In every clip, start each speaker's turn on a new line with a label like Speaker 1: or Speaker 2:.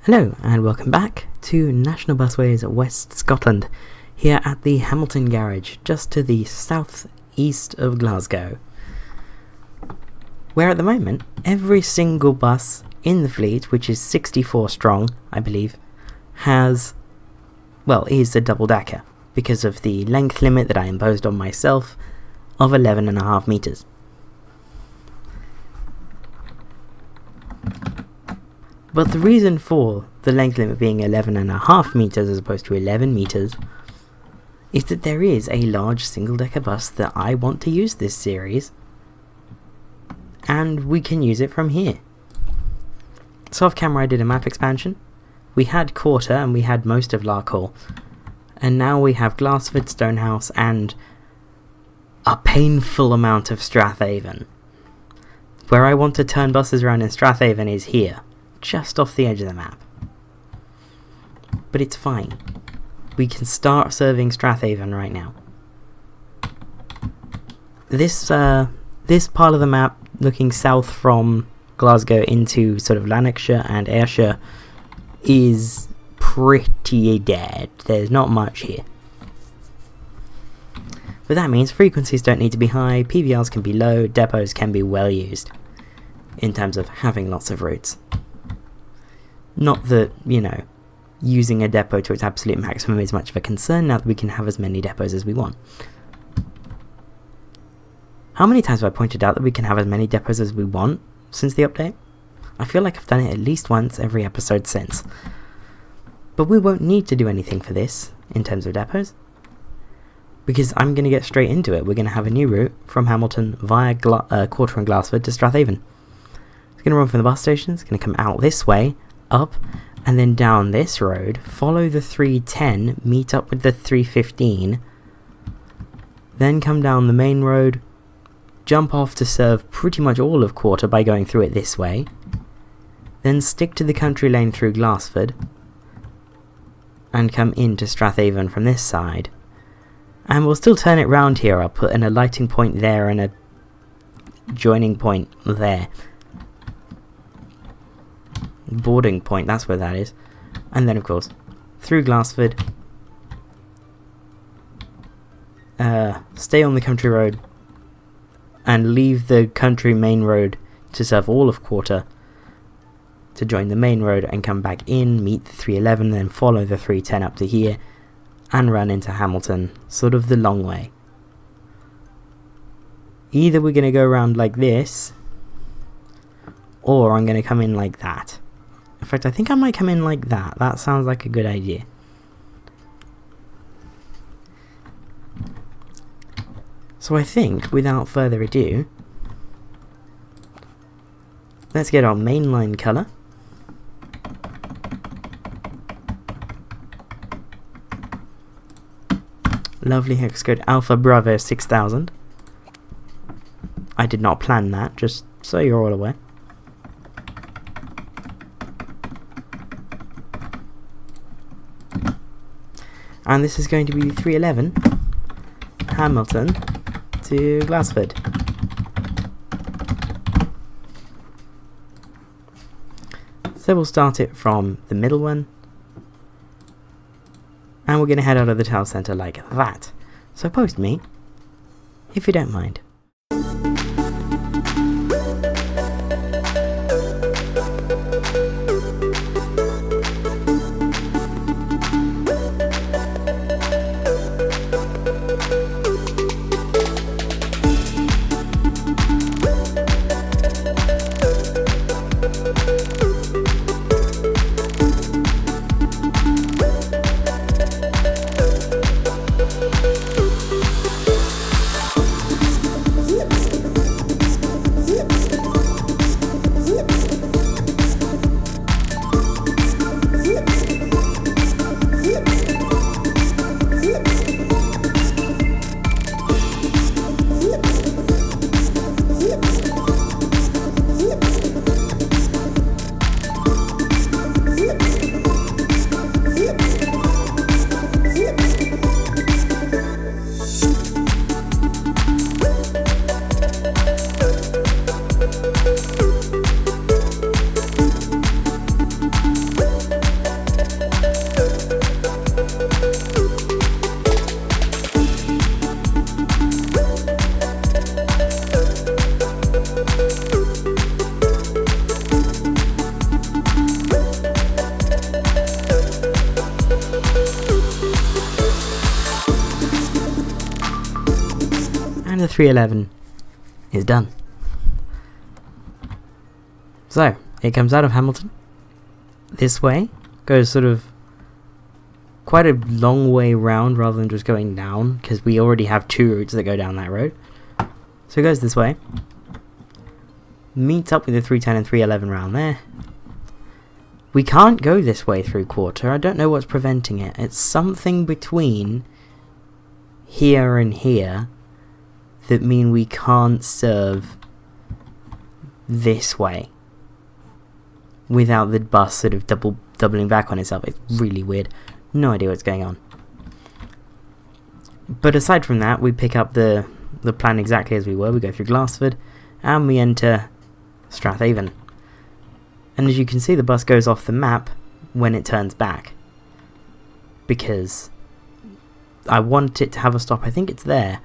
Speaker 1: Hello and welcome back to National Busways West Scotland, here at the Hamilton Garage, just to the south-east of Glasgow, where at the moment every single bus in the fleet, which is 64 strong, I believe, is a double-decker, because of the length limit that I imposed on myself of 11.5 metres. But the reason for the length limit being 11.5 metres as opposed to 11 metres is that there is a large single-decker bus that I want to use this series, and we can use it from here. So off camera I did a map expansion. We had Quarter and we had most of Larkhall, and now we have Glassford, Stonehouse and a painful amount of Strathavan. Where I want to turn buses around in Strathavan is here, just off the edge of the map. But it's fine. We can start serving Strathavan right now. This part of the map, looking south from Glasgow into sort of Lanarkshire and Ayrshire, is pretty dead. There's not much here. But that means frequencies don't need to be high, PVRs can be low, depots can be well used, in terms of having lots of routes. Not that, using a depot to its absolute maximum is much of a concern now that we can have as many depots as we want. How many times have I pointed out that we can have as many depots as we want since the update? I feel like I've done it at least once every episode since. But we won't need to do anything for this in terms of depots, because I'm going to get straight into it. We're going to have a new route from Hamilton via Quarter and Glassford to Strathavan. It's going to run from the bus station, it's going to come out this way, up, and then down this road, follow the 310, meet up with the 315, then come down the main road, jump off to serve pretty much all of Quarter by going through it this way, then stick to the country lane through Glassford, and come into Strathavan from this side. And we'll still turn it round here. I'll put an alighting point there and a joining point there. Boarding point, that's where that is. And then of course through Glassford, stay on the country road and leave the country main road to serve all of Quarter, to join the main road and come back in, meet the 311, then follow the 310 up to here and run into Hamilton, sort of the long way. Either we're going to go around like this, or I'm going to come in like that. In fact, I think I might come in like that. That sounds like a good idea. So I think, without further ado, let's get our mainline colour. Lovely hex code Alpha Bravo 6000. I did not plan that, just so you're all aware. And this is going to be 311 Hamilton to Glassford. So we'll start it from the middle one, and we're going to head out of the town centre like that. So post me, if you don't mind. And the 311 is done. So, it comes out of Hamilton this way, goes sort of quite a long way round rather than just going down, because we already have two routes that go down that road. So it goes this way, meets up with the 310 and 311 round there. We can't go this way through Quarter. I don't know what's preventing it. It's something between here and here that mean we can't serve this way without the bus sort of doubling back on itself. It's really weird. No idea what's going on. But aside from that, we pick up the plan exactly as we were. We go through Glassford and we enter Strathavan. And as you can see, the bus goes off the map when it turns back, because I want it to have a stop. I think it's there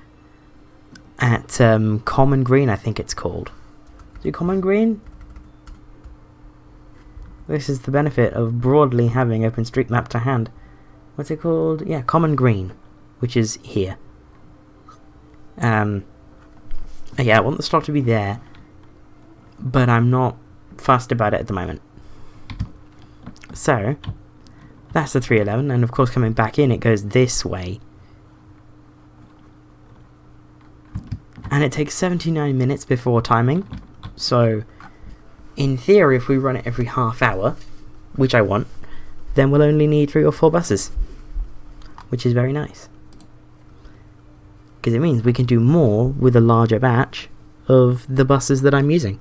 Speaker 1: at Common Green, I think it's called. Is it Common Green? This is the benefit of broadly having OpenStreetMap to hand. What's it called? Yeah, Common Green, which is here. Yeah, I want the stop to be there, but I'm not fussed about it at the moment. So, that's the 311, and of course coming back in it goes this way. And it takes 79 minutes before timing, so in theory if we run it every half hour, which I want, then we'll only need 3 or 4 buses, which is very nice. Because it means we can do more with a larger batch of the buses that I'm using.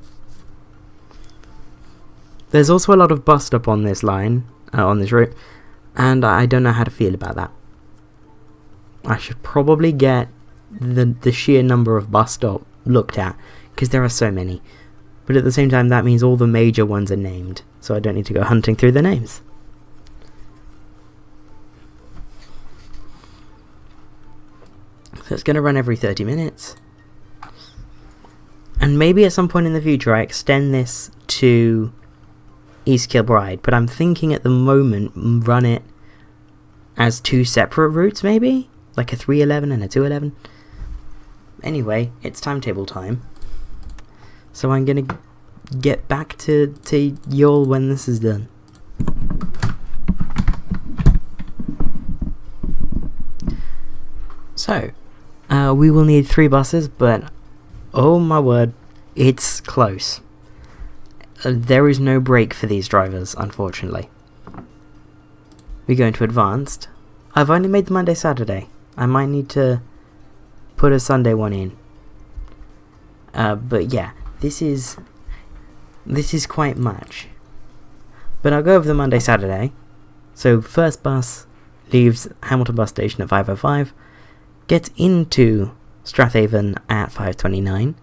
Speaker 1: There's also a lot of bus stop on this line, on this route, and I don't know how to feel about that. I should probably get the sheer number of bus stop looked at, because there are so many. But at the same time, that means all the major ones are named, so I don't need to go hunting through the names. So it's going to run every 30 minutes. And maybe at some point in the future I extend this to East Kilbride, but I'm thinking at the moment run it as 2 separate routes maybe? Like a 311 and a 211. Anyway, it's timetable time. So I'm going to get back to y'all when this is done. So, we will need 3 buses, but oh my word, it's close. There is no break for these drivers, unfortunately. We go into advanced. I've only made the Monday-Saturday. I might need to put a Sunday one in. But yeah, this is quite much. But I'll go over the Monday-Saturday. So first bus leaves Hamilton bus station at 5:05, gets into Strathavan at 5:29,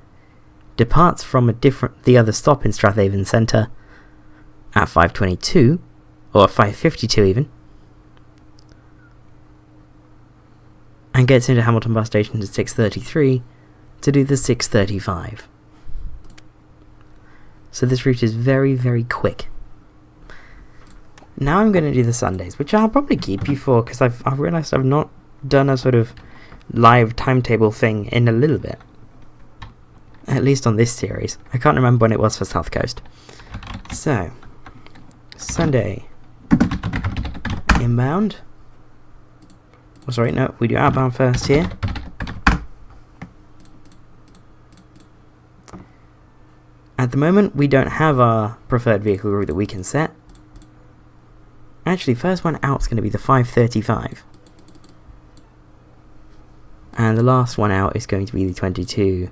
Speaker 1: departs from the other stop in Strathavan Centre at 5:22, or 5:52 even, and gets into Hamilton bus station at 6:33 to do the 6:35. So this route is very, very quick. Now I'm going to do the Sundays, which I'll probably keep you for, because I've realised I've not done a sort of live timetable thing in a little bit. At least on this series. I can't remember when it was for South Coast. So, Sunday. Inbound. Oh, sorry, no, we do outbound first here. At the moment, we don't have our preferred vehicle route that we can set. Actually, first one out is going to be the 5:35. And the last one out is going to be the 22.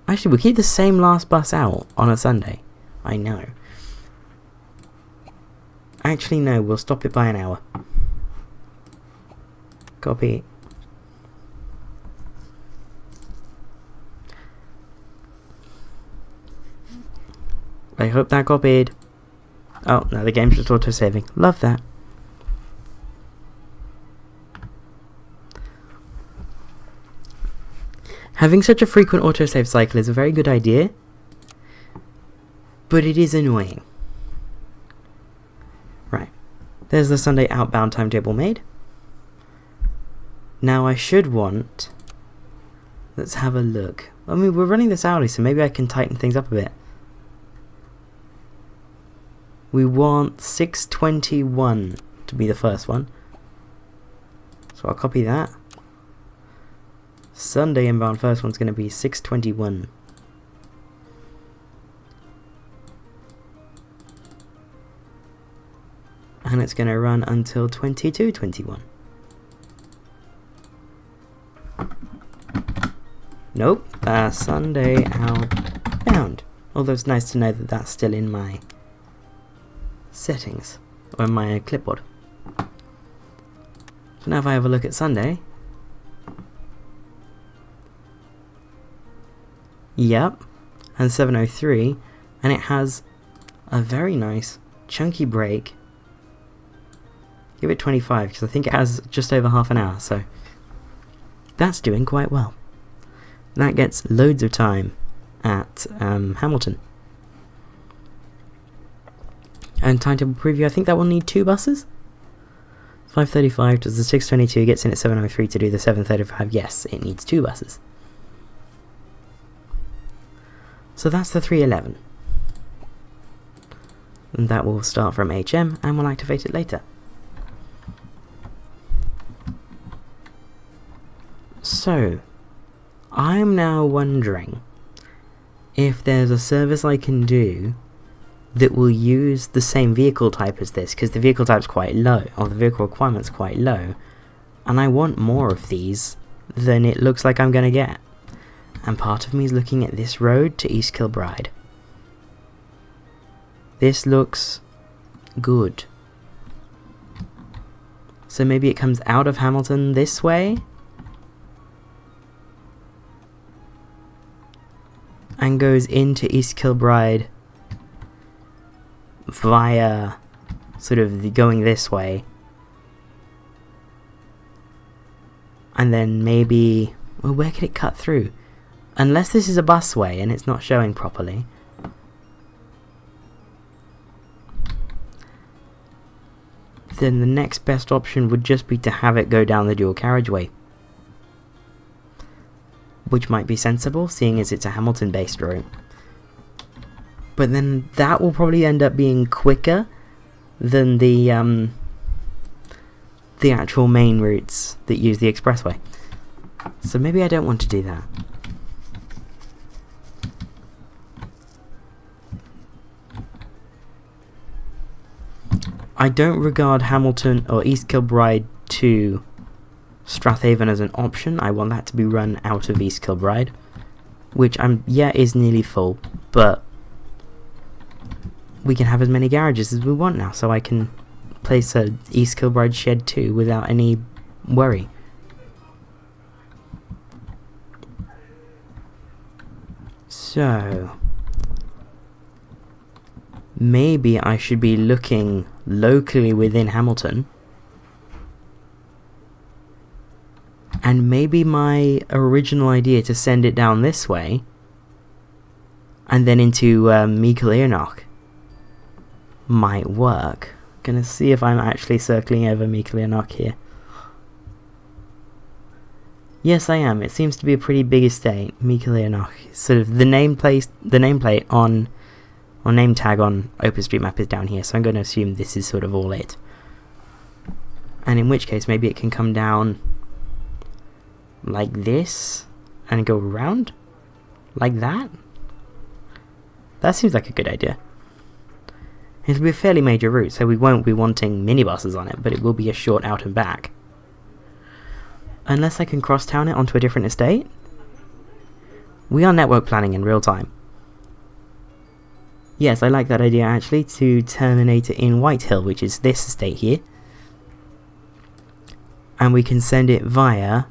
Speaker 1: Actually, we'll keep the same last bus out on a Sunday. I know. Actually, no, we'll stop it by an hour. Copy. I hope that copied. Oh, no, the game's just auto-saving. Love that. Having such a frequent autosave cycle is a very good idea, but it is annoying. Right, there's the Sunday outbound timetable made. Now I should want Let's have a look. I mean, we're running this hourly, so maybe I can tighten things up a bit. We want 621 to be the first one. So I'll copy that. Sunday inbound first one's going to be 621. And it's going to run until 22:21. Nope, Sunday outbound. Although it's nice to know that that's still in my settings, or in my clipboard. So now if I have a look at Sunday. Yep, and 7:03, and it has a very nice chunky brake. Give it 25, because I think it has just over half an hour, so that's doing quite well. That gets loads of time at Hamilton. And timetable preview, I think that will need 2 buses. 5:35 does the 6:22, gets in at 7:03 to do the 7:35. Yes, it needs 2 buses. So that's the 311. And that will start from HM, and we'll activate it later. So, I'm now wondering if there's a service I can do that will use the same vehicle type as this, because the vehicle type's quite low, or the vehicle requirement's quite low, and I want more of these than it looks like I'm going to get. And part of me is looking at this road to East Kilbride. This looks good. So maybe it comes out of Hamilton this way? And goes into East Kilbride via sort of going this way. And then maybe, well, where could it cut through? Unless this is a busway and it's not showing properly. Then the next best option would just be to have it go down the dual carriageway. Which might be sensible, seeing as it's a Hamilton-based route. But then that will probably end up being quicker than the actual main routes that use the expressway. So maybe I don't want to do that. I don't regard Hamilton or East Kilbride to Strathavan as an option. I want that to be run out of East Kilbride, which is nearly full, but we can have as many garages as we want now, so I can place a East Kilbride shed 2 without any worry. So maybe I should be looking locally within Hamilton. And maybe my original idea to send it down this way and then into Meikle Earnock might work. Gonna see if I'm actually circling over Meikle Earnock here. Yes, I am. It seems to be a pretty big estate, Meikle Earnock. Sort of the nameplate on, or name tag on OpenStreetMap is down here, so I'm going to assume this is sort of all it. And in which case, maybe it can come down like this and go around like that. That seems like a good idea. It'll be a fairly major route, so we won't be wanting minibuses on it, but it will be a short out and back. Unless I can cross-town it onto a different estate. We are network planning in real time. Yes, I like that idea actually, to terminate it in Whitehill, which is this estate here. And we can send it via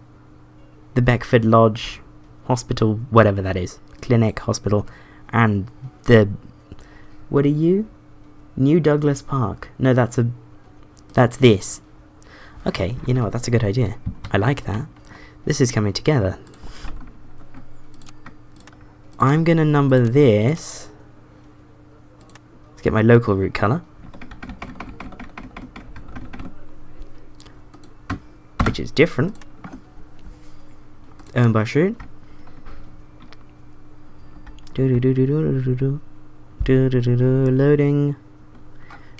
Speaker 1: the Beckford Lodge Hospital, whatever that is. Clinic, hospital, and the... What are you? New Douglas Park. No, that's this. Okay, you know what, that's a good idea. I like that. This is coming together. I'm gonna number this. Let's get my local route colour, which is different. Owned by Shoot. Loading.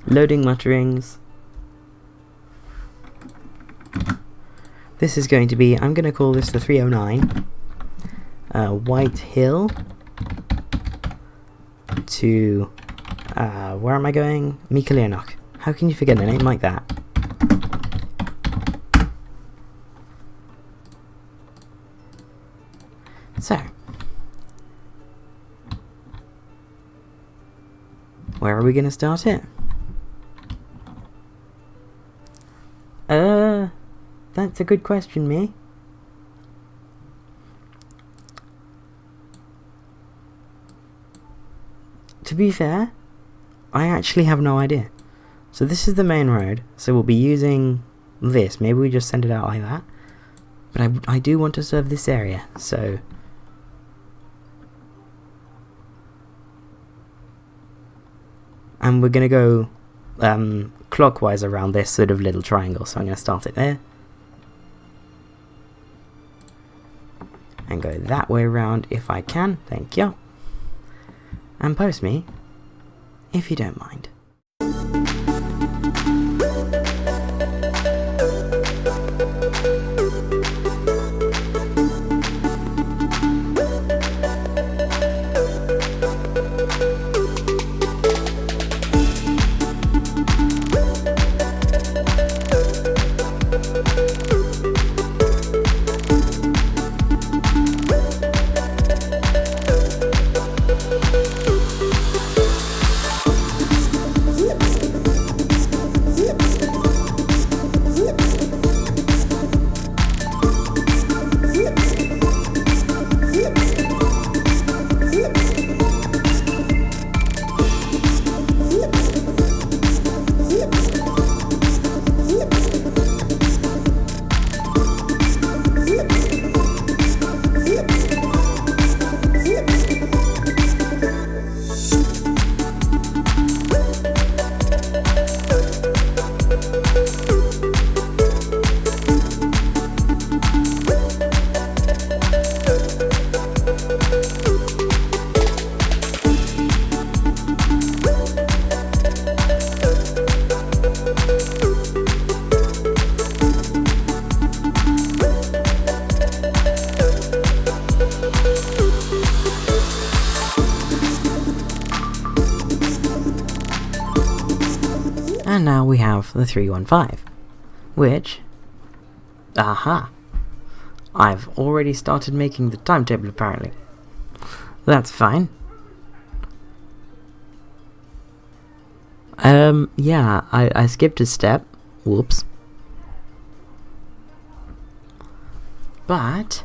Speaker 1: Loading mutterings. This is going to be, I'm going to call this the 309. Whitehill to, where am I going? Meikle Earnock. How can you forget a name like that? So, where are we going to start it? That's a good question, me. To be fair, I actually have no idea. So this is the main road, so we'll be using this. Maybe we just send it out like that. But I do want to serve this area, so... And we're going to go clockwise around this sort of little triangle, so I'm going to start it there. And go that way around if I can, thank you. And post me, if you don't mind. And now we have the 315, which, aha, I've already started making the timetable apparently. That's fine. Yeah, I skipped a step, whoops. But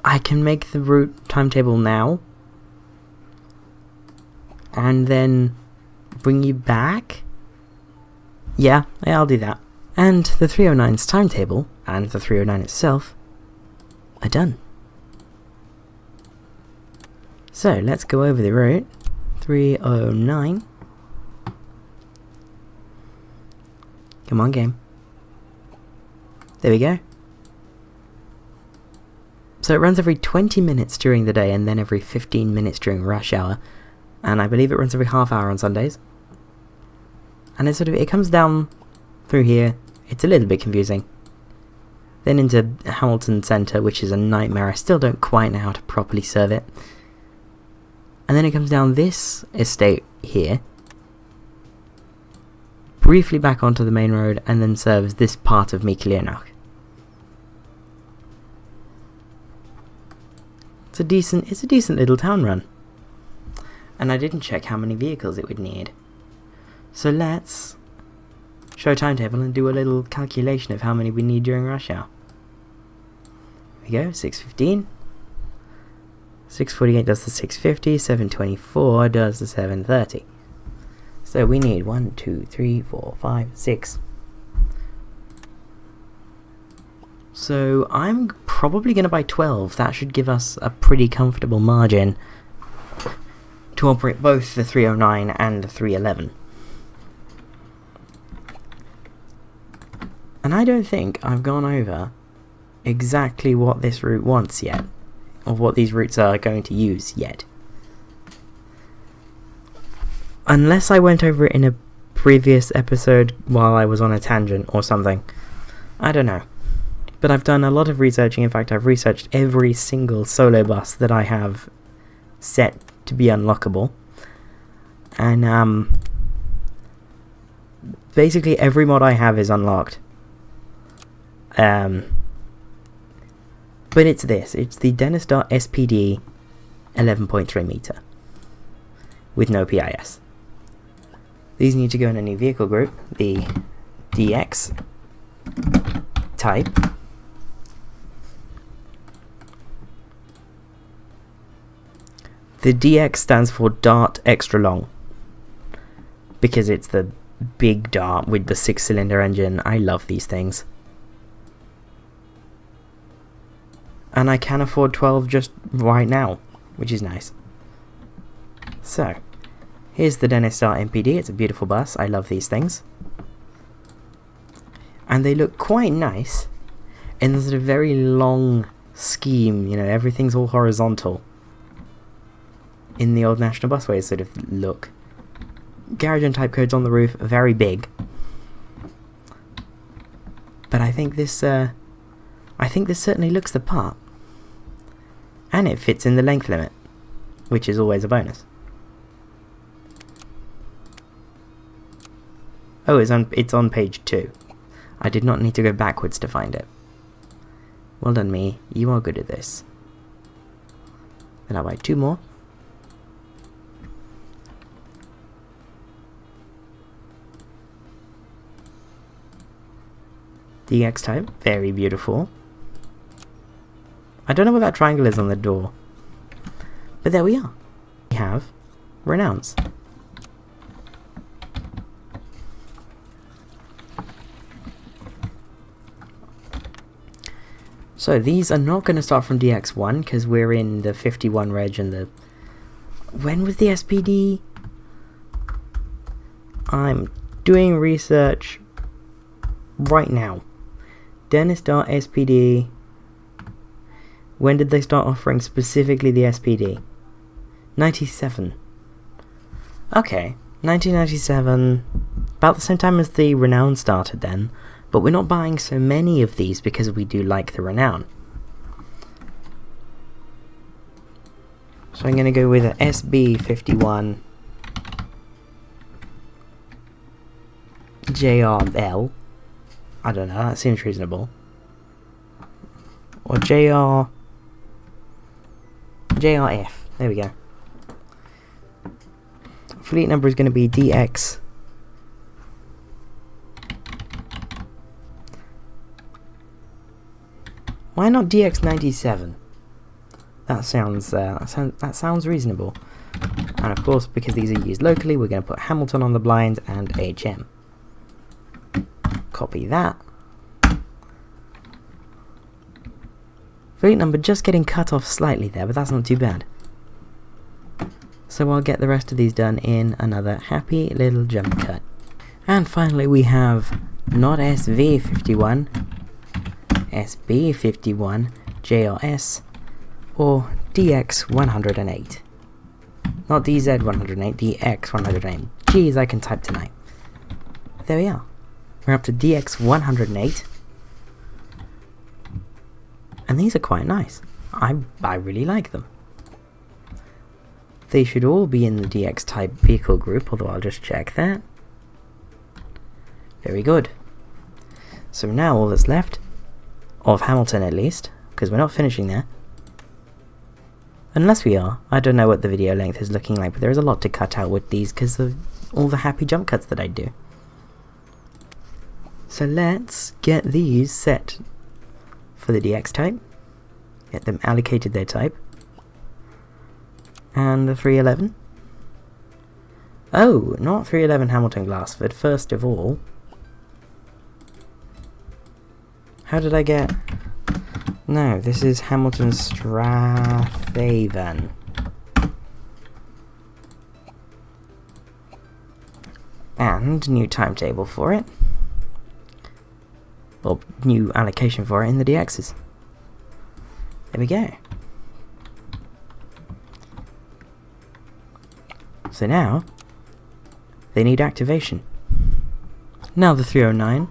Speaker 1: I can make the route timetable now, and then bring you back? Yeah, I'll do that. And the 309's timetable, and the 309 itself, are done. So, let's go over the route. 309. Come on, game. There we go. So it runs every 20 minutes during the day, and then every 15 minutes during rush hour. And I believe it runs every half hour on Sundays. And it comes down through here. It's a little bit confusing. Then into Hamilton Centre, which is a nightmare. I still don't quite know how to properly serve it. And then it comes down this estate here, briefly back onto the main road, and then serves this part of Meikle Earnock. It's a decent little town run. And I didn't check how many vehicles it would need. So let's show timetable and do a little calculation of how many we need during rush hour. Here we go, 6:15. 6:48 does the 6:50, 7:24 does the 7:30. So we need 1, 2, 3, 4, 5, 6. So I'm probably going to buy 12. That should give us a pretty comfortable margin to operate both the 309 and the 311. And I don't think I've gone over exactly what this route wants yet. of what these routes are going to use yet. Unless I went over it in a previous episode while I was on a tangent or something. I don't know. But I've done a lot of researching. In fact, I've researched every single solo bus that I have set to be unlockable. And basically every mod I have is unlocked. But it's this. It's the Dennis Dart SPD 11.3 meter with no PIS. These need to go in a new vehicle group, the DX type. The DX stands for Dart Extra Long, because it's the big Dart with the 6-cylinder engine. I love these things. And I can afford 12 just right now, which is nice. So, here's the Dennis Dart SPD. It's a beautiful bus. I love these things. And they look quite nice in this sort of very long scheme, you know, everything's all horizontal. In the old National Busways sort of look. Garage and type codes on the roof, very big. But I think this certainly looks the part. And it fits in the length limit, which is always a bonus. Oh, it's on page 2. I did not need to go backwards to find it. Well done, me. You are good at this. Then I'll buy 2 more. DX type, very beautiful. I don't know what that triangle is on the door, but there we are. We have Renowns. So these are not going to start from DX1 because we're in the 51 reg and the... When was the SPD? I'm doing research right now. Dennis Dart SPD. When did they start offering specifically the SPD? 97. Okay, 1997. About the same time as the Renown started then. But we're not buying so many of these because we do like the Renown. So I'm going to go with an SB51 JRL. I don't know, that seems reasonable. Or JRF. There we go. Fleet number is going to be DX. Why not DX97? That sounds reasonable. And of course, because these are used locally, we're going to put Hamilton on the blind and HM. Copy that. Fleet number just getting cut off slightly there, but that's not too bad. So I'll get the rest of these done in another happy little jump cut. And finally we have not SV51, SB51, JRS, or DX108. Not DZ108, DX108. Jeez, I can type tonight. There we are. We're up to DX108. And these are quite nice. I really like them. They should all be in the DX type vehicle group, although I'll just check that. Very good. So now all that's left, of Hamilton at least, because we're not finishing there. Unless we are. I don't know what the video length is looking like, but there is a lot to cut out with these because of all the happy jump cuts that I do. So let's get these set for the DX type. Get them allocated their type. And the 311. Oh, not 311 Hamilton Glassford. First of all, how did I get... No, this is Hamilton Strathavan. And new timetable for it. Well, new allocation for it in the DXs. There we go. So now, they need activation. Now the 309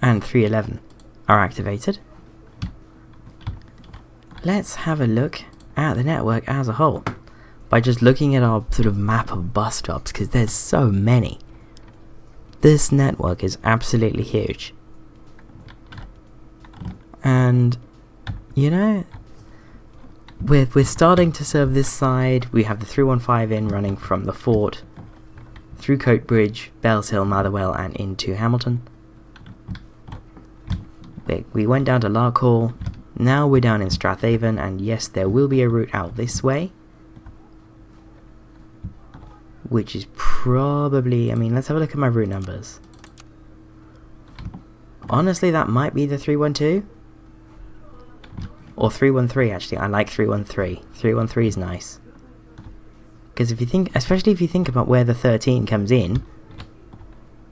Speaker 1: and 311 are activated. Let's have a look at the network as a whole by just looking at our sort of map of bus stops, because there's so many. This network is absolutely huge. And, you know, we're starting to serve this side. We have the 315 in running from the Fort, through Coatbridge, Bells Hill, Motherwell, and into Hamilton. We went down to Larkhall. Now we're down in Strathavan, and yes, there will be a route out this way, which is probably, I mean, let's have a look at my route numbers. Honestly, that might be the 312. Or 313, actually. I like 313. 313 is nice. Because if you think, especially if you think about where the 13 comes in,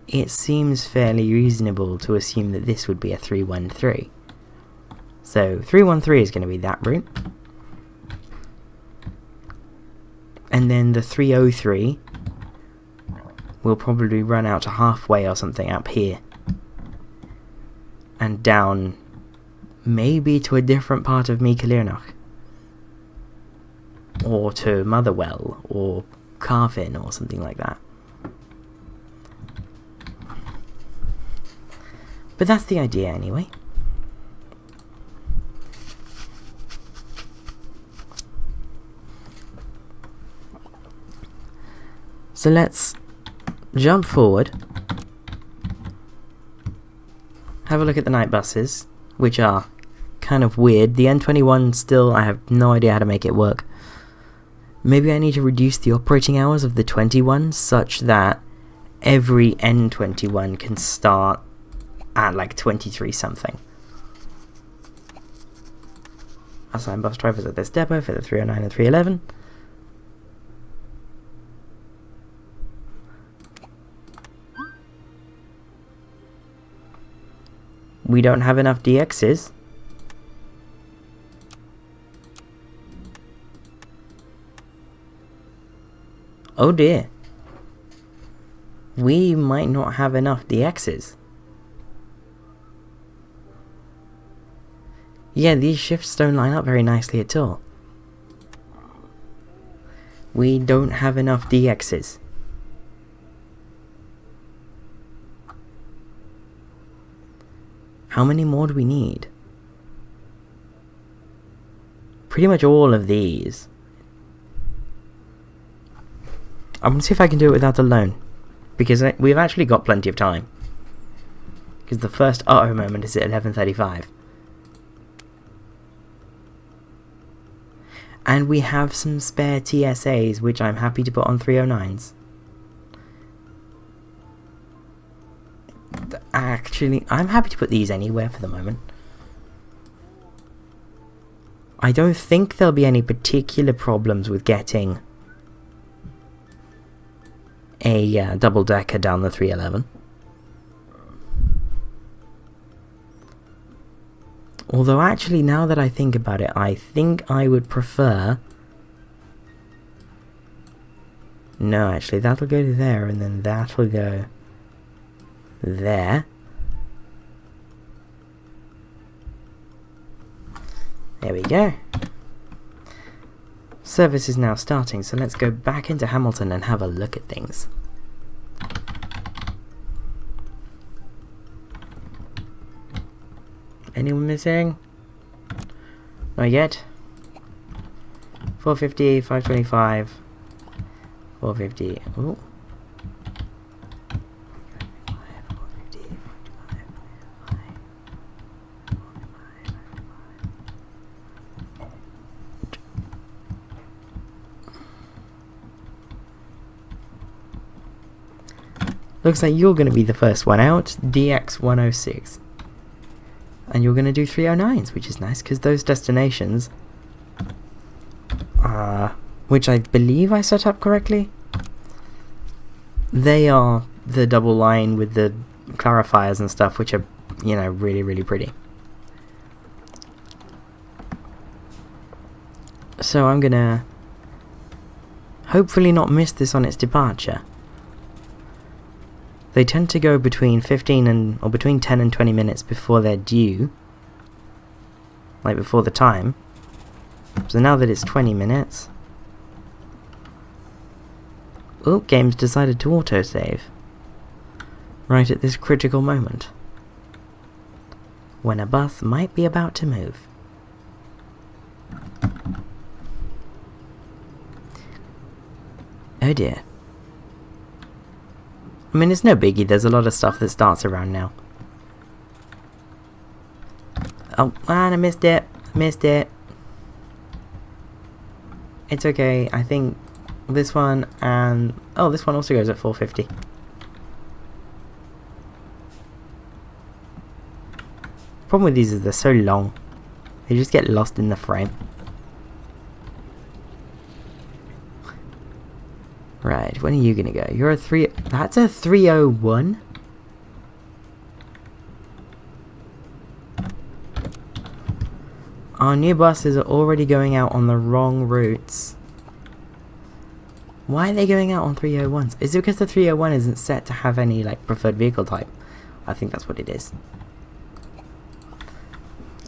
Speaker 1: it seems fairly reasonable to assume that this would be a 313. So 313 is going to be that route. And then the 303 will probably run out to halfway or something up here. And down maybe to a different part of Meikle Earnock. Or to Motherwell or Carfin or something like that. But that's the idea anyway. So let's jump forward, have a look at the night buses, which are kind of weird. The N21 still, I have no idea how to make it work. Maybe I need to reduce the operating hours of the 21 such that every N21 can start at like 23 something. Assign bus drivers at this depot for the 309 and 311. We don't have enough DXs. Oh dear. We might not have enough DXs. Yeah, these shifts don't line up very nicely at all. We don't have enough DXs. How many more do we need? Pretty much all of these. I'm going to see if I can do it without the loan, because we've actually got plenty of time. Because the first auto moment is at 11:35. And we have some spare TSAs, which I'm happy to put on 309s. Actually, I'm happy to put these anywhere for the moment. I don't think there'll be any particular problems with getting a double-decker down the 311. Although actually, now that I think about it, I think I would prefer... No, actually, that'll go to there, and then that'll go there. There we go. Service is now starting, so let's go back into Hamilton and have a look at things. Anyone missing? Not yet. 450, 525, 450. Ooh. Looks like you're going to be the first one out, DX106. And you're going to do 309s, which is nice, because those destinations, which I believe I set up correctly, they are the double line with the clarifiers and stuff, which are, you know, really, really pretty. So I'm going to hopefully not miss this on its departure. They tend to go between 10 and 20 minutes before they're due. Like before the time. So now that it's 20 minutes... Oh, game's decided to autosave. Right at this critical moment. When a bus might be about to move. Oh dear. I mean, it's no biggie, there's a lot of stuff that starts around now. Oh, man, I missed it. It's okay, I think this one and... Oh, this one also goes at 450. Problem with these is they're so long. They just get lost in the frame. Right, when are you gonna go? You're a 3... That's a 301? Our new buses are already going out on the wrong routes. Why are they going out on 301s? Is it because the 301 isn't set to have any, like, preferred vehicle type? I think that's what it is.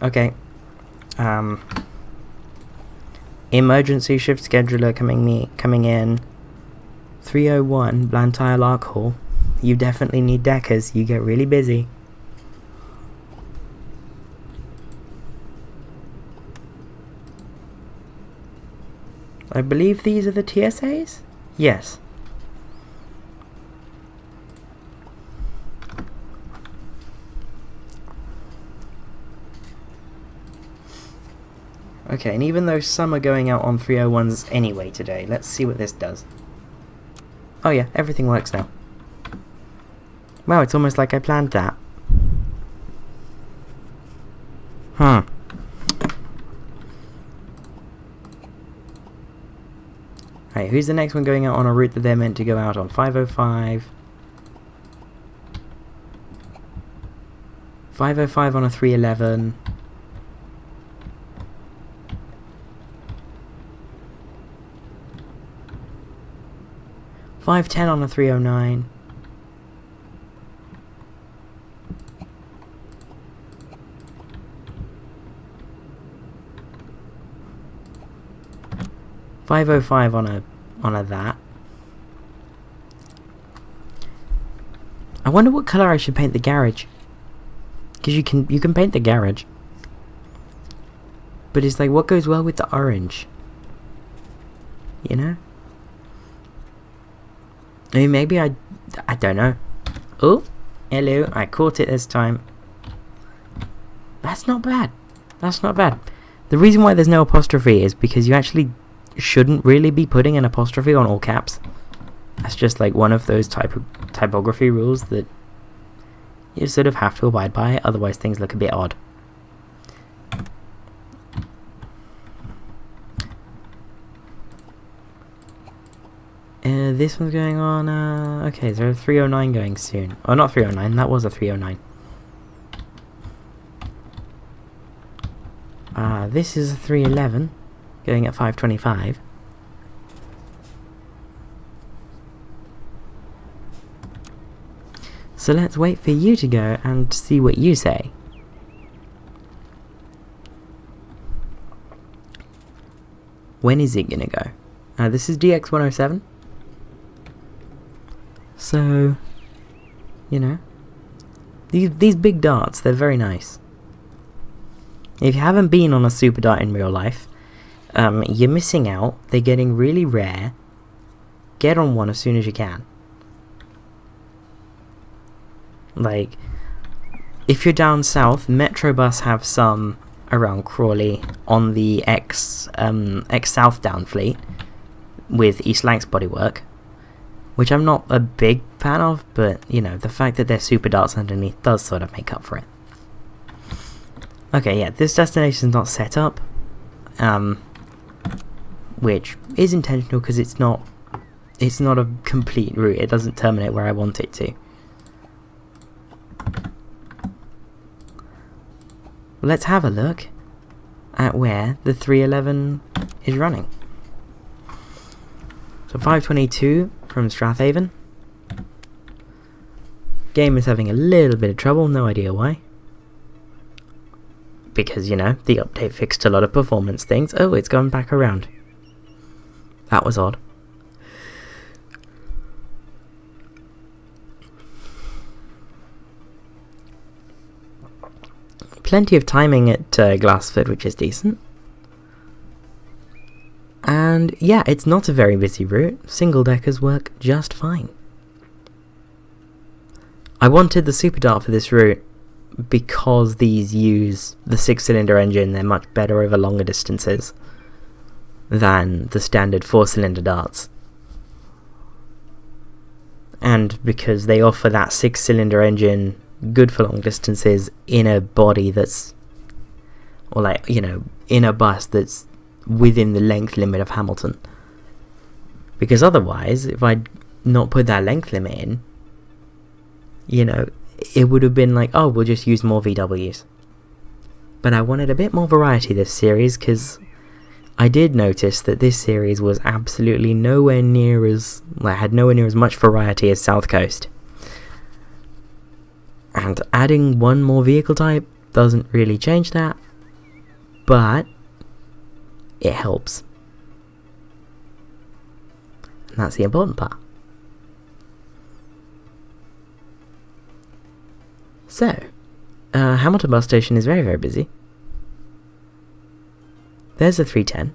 Speaker 1: Okay. Emergency shift scheduler coming in. 301 Blantyre Lark Hall. You definitely need deckers. You get really busy. I believe these are the TSAs? Yes. Okay, and even though some are going out on 301s anyway today, let's see what this does. Oh yeah, everything works now. Wow, it's almost like I planned that. Right, who's the next one going out on a route that they're meant to go out on? 505. 505 on a 311. 510 on a 309. .505 on a that. I wonder what colour I should paint the garage. Because you can paint the garage. But it's like, what goes well with the orange? You know? I mean, maybe I don't know. Oh, hello, I caught it this time. That's not bad. That's not bad. The reason why there's no apostrophe is because you actually shouldn't really be putting an apostrophe on all caps. That's just like one of those typography rules that you sort of have to abide by, otherwise things look a bit odd. This one's going on, okay, is there a 309 going soon? Oh, not 309, that was a 309. This is a 311, going at 525. So let's wait for you to go and see what you say. When is it gonna go? This is DX107. So, you know, these big darts, they're very nice. If you haven't been on a super dart in real life, you're missing out. They're getting really rare. Get on one as soon as you can. Like, if you're down south, Metrobus have some around Crawley on the X Southdown fleet with East Lancs bodywork, which I'm not a big fan of, but you know, the fact that they're super darts underneath does sort of make up for it. Okay, yeah, this destination's not set up, which is intentional because it's not a complete route. It doesn't terminate where I want it to. Let's have a look at where the 311 is running. So 522 from Strathavan. Game is having a little bit of trouble, no idea why. Because, you know, the update fixed a lot of performance things. Oh, it's gone back around. That was odd. Plenty of timing at Glassford, which is decent. And yeah, it's not a very busy route. Single deckers work just fine. I wanted the Super Dart for this route because these use the 6-cylinder engine. They're much better over longer distances than the standard 4-cylinder darts. And because they offer that 6-cylinder engine good for long distances in a body that's, or like, you know, in a bus that's within the length limit of Hamilton. Because otherwise, if I'd not put that length limit in, you know, it would have been like, oh, we'll just use more VWs. But I wanted a bit more variety this series, because I did notice that this series was absolutely nowhere near as, like, had nowhere near as much variety as South Coast. And adding one more vehicle type doesn't really change that, but it helps. And that's the important part. So, Hamilton bus station is very, very busy. There's a 310.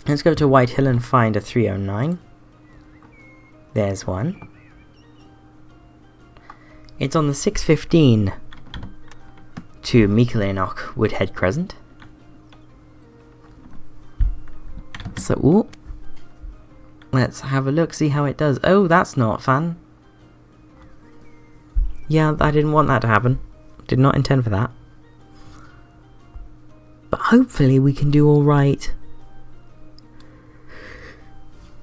Speaker 1: Let's go to Whitehill and find a 309. There's one. It's on the 6:15 to Meikle Earnock, Woodhead Crescent. So, ooh, let's have a look, see how it does. Oh, that's not fun. Yeah, I didn't want that to happen. Did not intend for that. But hopefully we can do alright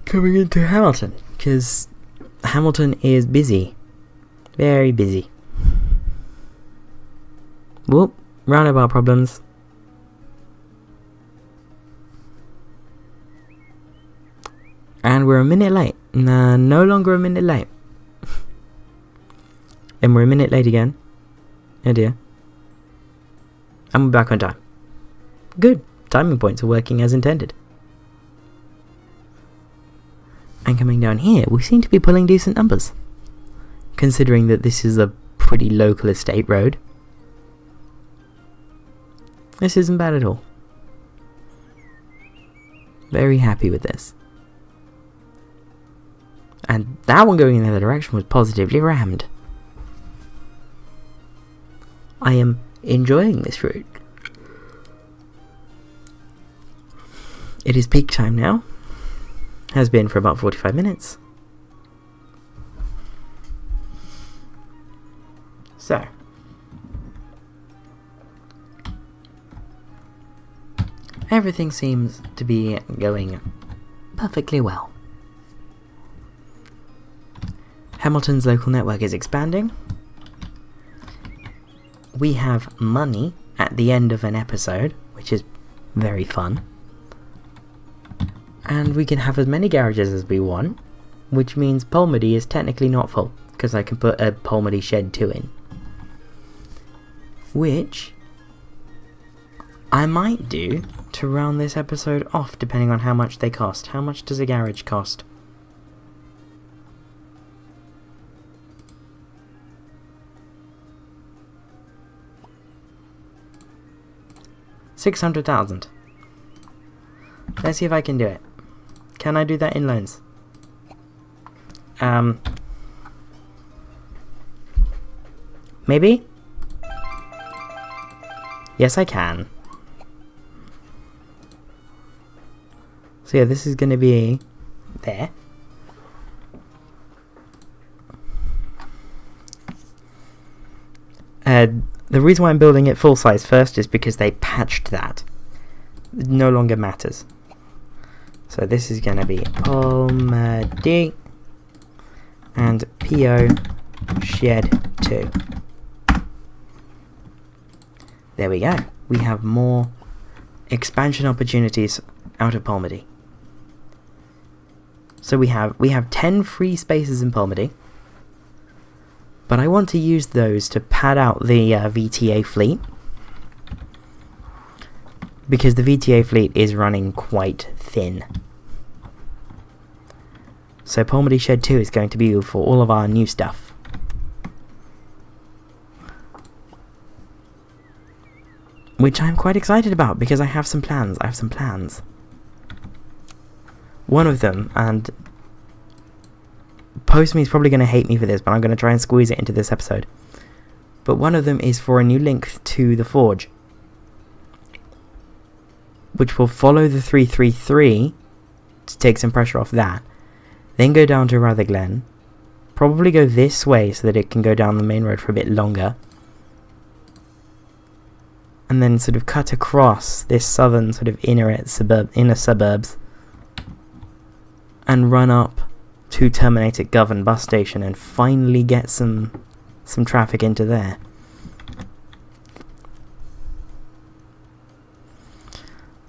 Speaker 1: coming into Hamilton, because Hamilton is busy. Very busy. Whoop, roundabout problems. And we're a minute late. Nah, no longer a minute late. And we're a minute late again. Oh dear. And we're back on time. Good. Timing points are working as intended. And coming down here, we seem to be pulling decent numbers, considering that this is a pretty local estate road. This isn't bad at all. Very happy with this. And that one going in the other direction was positively rammed. I am enjoying this route. It is peak time now. Has been for about 45 minutes. So, everything seems to be going perfectly well. Hamilton's local network is expanding. We have money at the end of an episode, which is very fun. And we can have as many garages as we want, which means Polmedy is technically not full, because I can put a Polmedy Shed 2 in. Which I might do to round this episode off, depending on how much they cost. How much does a garage cost? $600,000. Let's see if I can do it. Can I do that in loans? Maybe? Yes, I can. So yeah, this is going to be there. The reason why I'm building it full size first is because they patched that. It no longer matters. So this is going to be Polmedy and PO Shed 2. There we go. we have more expansion opportunities out of Polmedy. So we have 10 free spaces in Polmedy, but I want to use those to pad out the VTA fleet, because the VTA fleet is running quite thin. So Polmedy Shed 2 is going to be for all of our new stuff. Which I'm quite excited about, because I have some plans. One of them, and Postme's probably going to hate me for this, but I'm going to try and squeeze it into this episode. But one of them is for a new link to the Forge, which will follow the 333 to take some pressure off that, then go down to Rutherglen, probably go this way so that it can go down the main road for a bit longer, and then sort of cut across this southern sort of inner suburbs and run up to terminate at Govan bus station and finally get some traffic into there.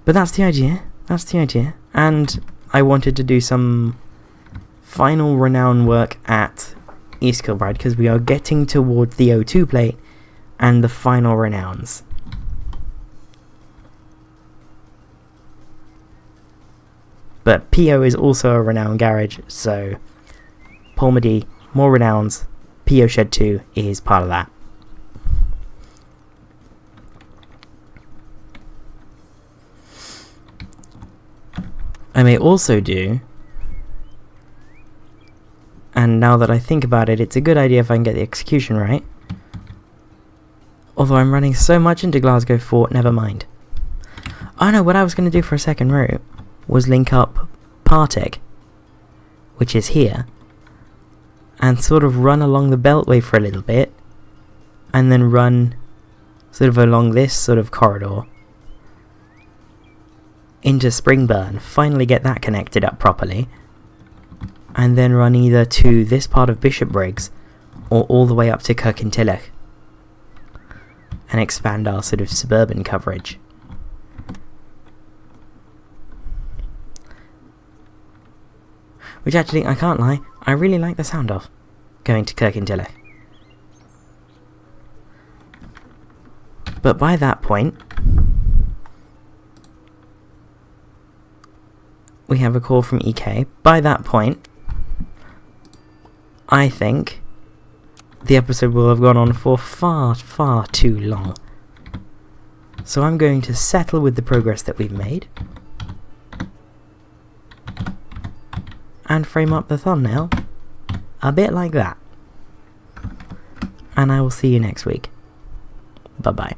Speaker 1: But that's the idea, and I wanted to do some final renown work at East Kilbride, because we are getting towards the O2 plate and the final renowns. But PO is also a renowned garage, so Polmedy, more renowns, PO Shed 2 is part of that. I may also do, and now that I think about it, it's a good idea if I can get the execution right. Although I'm running so much into Glasgow Fort, never mind. Oh no, what I was going to do for a second route was link up Parteg, which is here, and sort of run along the Beltway for a little bit, and then run sort of along this sort of corridor into Springburn, finally get that connected up properly, and then run either to this part of Bishopbriggs or all the way up to Kirkintilloch and expand our sort of suburban coverage. Which actually, I can't lie, I really like the sound of going to Kirkintilloch. But by that point, we have a call from EK. By that point, I think the episode will have gone on for far, far too long. So I'm going to settle with the progress that we've made and frame up the thumbnail a bit like that. And I will see you next week. Bye bye.